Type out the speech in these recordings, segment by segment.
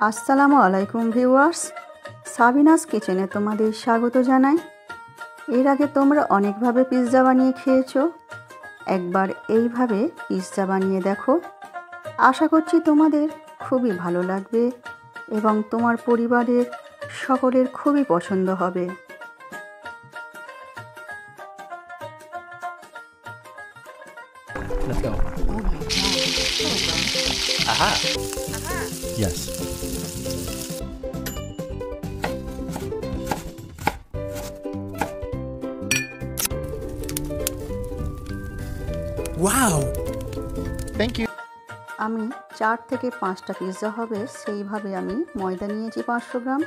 আসসালামু আলাইকুম viewers, Sabinus কিচেনে তোমাদের স্বাগত জানাই। এর আগে তোমরা অনেকভাবে পিৎজা বানিয়ে খেয়েছো, একবার এইভাবে পিৎজা বানিয়ে দেখো। আশা করছি তোমাদের খুবই ভালো লাগবে এবং তোমার পরিবারের সকলের খুবই পছন্দ হবে। Let's go. Oh my God. Aha. Yes. Wow. Thank you. আমি 4 থেকে 5টা পিৎজা হবে সেইভাবে আমি ময়দা নিয়েছি 500 গ্রাম,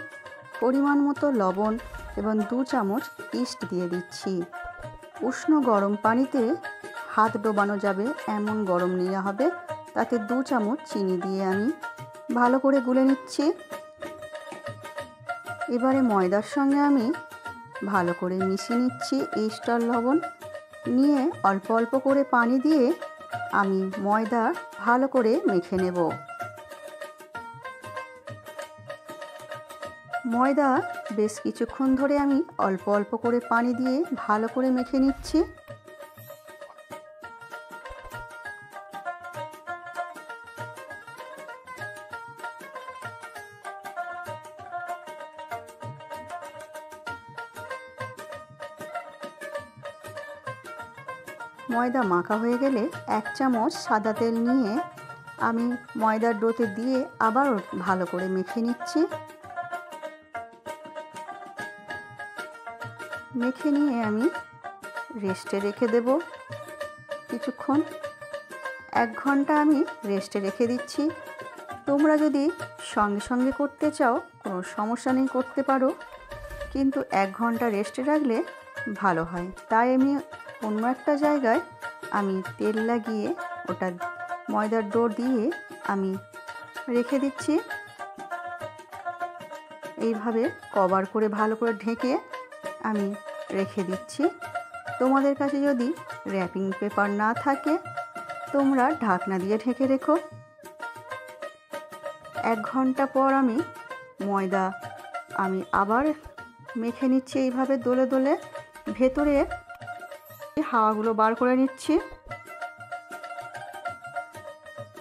পরিমাণ মতো লবণ এবং 2 চামচ ইস্ট দিয়ে দিচ্ছি। উষ্ণ গরম পানিতে হাত ডোবানো যাবে এমন গরম নেওয়া হবে, তাতে 2 চামচ চিনি দিয়ে আমি ভালো করে গুলে নিচ্ছি। এবারে ময়দার সঙ্গে আমি ভালো করে মিশিয়ে নিচ্ছি ইস্ট আর লবণ, নিয়ে অল্প অল্প করে পানি দিয়ে আমি ময়দা ভালো করে মেখে নেব। ময়দা বেশ কিছুক্ষণ ধরে আমি অল্প অল্প করে পানি দিয়ে ভালো করে মেখে নিচ্ছি। ময়দা মাখা হয়ে গেলে 1 চামচ সাদা তেল নিয়ে আমি ময়দার ডোতে দিয়ে আবার ভালো করে মেখে নিচ্ছি। মেখে নিয়ে আমি রেস্টে রেখে দেব কিছুক্ষণ। 1 ঘন্টা আমি রেস্টে রেখে দিচ্ছি। তোমরা যদি সঙ্গে সঙ্গে করতে চাও কোনো সমস্যা নেই, করতে পারো, কিন্তু 1 ঘন্টা রেস্টে রাখলে ভালো হয়। তাই আমি অন্য একটা জায়গায় আমি তেল লাগিয়ে ওটা ময়দার ডো দিয়ে আমি রেখে দিচ্ছি। এইভাবে কভার করে ভালো করে ঢেকে আমি রেখে দিচ্ছি। তোমাদের কাছে যদি র্যাপিং পেপার না থাকে তোমরা ঢাকনা দিয়ে ঢেকে রেখো। 1 ঘন্টা পর আমি ময়দা আমি আবার মেখে নিচ্ছি এইভাবে দোলে দোলে, ভেতরে হাওয়াগুলো বার করে নিচ্ছি।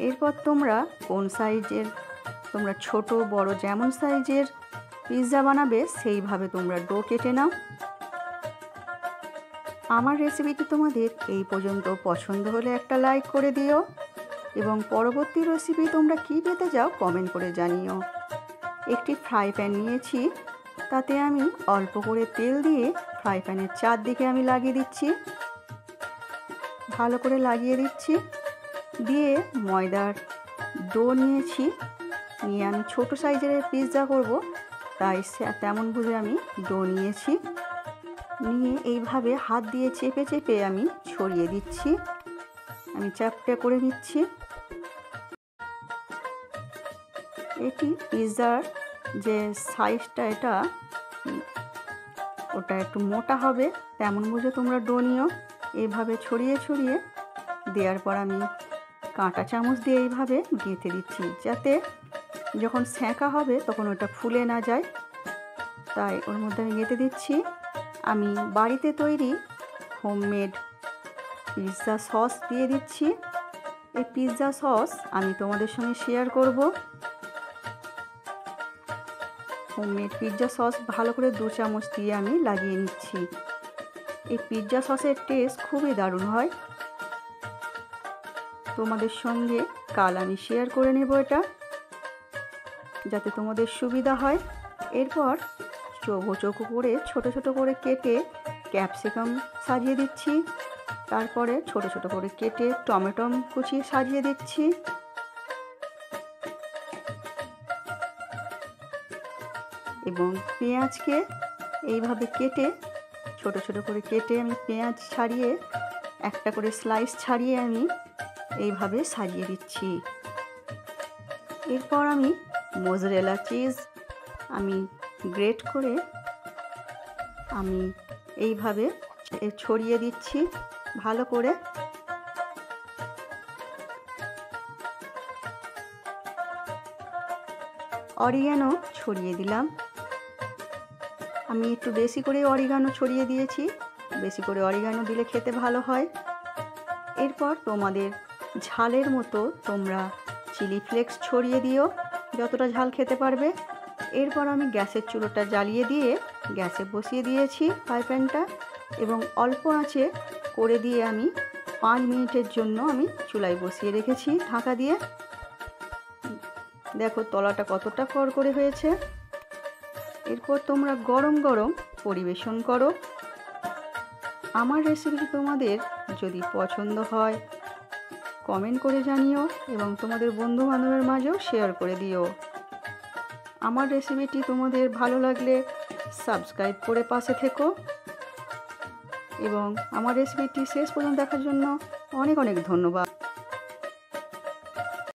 এরপর তোমরা কোন সাইজের, তোমরা ছোট বড় যেমন সাইজের পিৎজা বানাবে সেইভাবে তোমরা ডো কেটে নাও। আমার রেসিপিটি তোমাদের এই পর্যন্ত পছন্দ হলে একটা লাইক করে দিও এবং পরবর্তী রেসিপি তোমরা কী পেতে চাও কমেন্ট করে জানিও। একটি ফ্রাই প্যান নিয়েছি, তাতে আমি অল্প করে তেল দিয়ে ফ্রাই প্যানের চারদিকে আমি লাগিয়ে দিচ্ছি, ভালো করে লাগিয়ে দিচ্ছি। দিয়ে ময়দার ডো নিয়েছি, নিয়ে আমি ছোটো সাইজের পিৎজা করব, তাই তেমন বুঝে আমি ডো নিয়েছি। নিয়ে এইভাবে হাত দিয়ে চেপে চেপে আমি ছড়িয়ে দিচ্ছি, আমি চ্যাপটা করে নিচ্ছি। এটি পিৎজার যে সাইজটা এটা ওটা একটু মোটা হবে, তেমন বুঝে তোমরা ডো নিও। এইভাবে ছড়িয়ে ছড়িয়ে দেওয়ার পর আমি কাঁটা চামচ দিয়ে এইভাবে গেঁথে দিচ্ছি, যাতে যখন সেঁকা হবে তখন ওটা ফুলে না যায়, তাই ওর মধ্যে আমি গেঁথে দিচ্ছি। আমি বাড়িতে তৈরি হোমমেড পিৎজা সস দিয়ে দিচ্ছি। এই পিৎজা সস আমি তোমাদের সঙ্গে শেয়ার করব। হোমমেড পিৎজা সস ভালো করে 2 চামচ দিয়ে আমি লাগিয়ে নিচ্ছি। এই পিৎজা সসের টেস্ট খুবই দারুণ হয়। তোমাদের সঙ্গে কাল আমি শেয়ার করে নেব এটা, যাতে তোমাদের সুবিধা হয়। এরপর চৌকো চৌকো করে ছোট ছোট করে কেটে ক্যাপসিকাম সাজিয়ে দিচ্ছি, তারপরে ছোট ছোট করে কেটে টমেটো কুচিয়ে সাজিয়ে দিচ্ছি। এবং পেঁয়াজকে এইভাবে কেটে ছোট ছোট করে কেটে আমি পেঁয়াজ ছাড়িয়ে একটা করে স্লাইস ছাড়িয়ে আমি এইভাবে সাজিয়ে দিচ্ছি। এরপর আমি মোজারেলা চিজ আমি গ্রেট করে আমি এইভাবে ছড়িয়ে দিচ্ছি ভালো করে। অরিগানো ছড়িয়ে দিলাম। আমি একটু বেশি করে অরিগানো ছড়িয়ে দিয়েছি, বেশি করে অরিগানো দিলে খেতে ভালো হয়। এরপর তোমাদের ঝালের মতো তোমরা চিলি ফ্লেক্স ছড়িয়ে দিও, যতটা ঝাল খেতে পারবে। এরপর আমি গ্যাসের চুলোটা জ্বালিয়ে দিয়ে গ্যাসে বসিয়ে দিয়েছি ফ্রাই প্যানটা, এবং অল্প আঁচে করে দিয়ে আমি 5 মিনিটের জন্য আমি চুলায় বসিয়ে রেখেছি ঢাকা দিয়ে। দেখো তলাটা কতটা কড়কড়ে হয়েছে। এরপর তোমরা গরম গরম পরিবেশন করো। আমার রেসিপি তোমাদের যদি পছন্দ হয় কমেন্ট করে জানিও, এবং তোমাদের বন্ধু বান্ধবের মাঝেও শেয়ার করে দিও। আমার রেসিপিটি তোমাদের ভালো লাগলে সাবস্ক্রাইব করে পাশে থেকো, এবং আমার রেসিপিটি শেষ পর্যন্ত দেখার জন্য অনেক অনেক ধন্যবাদ।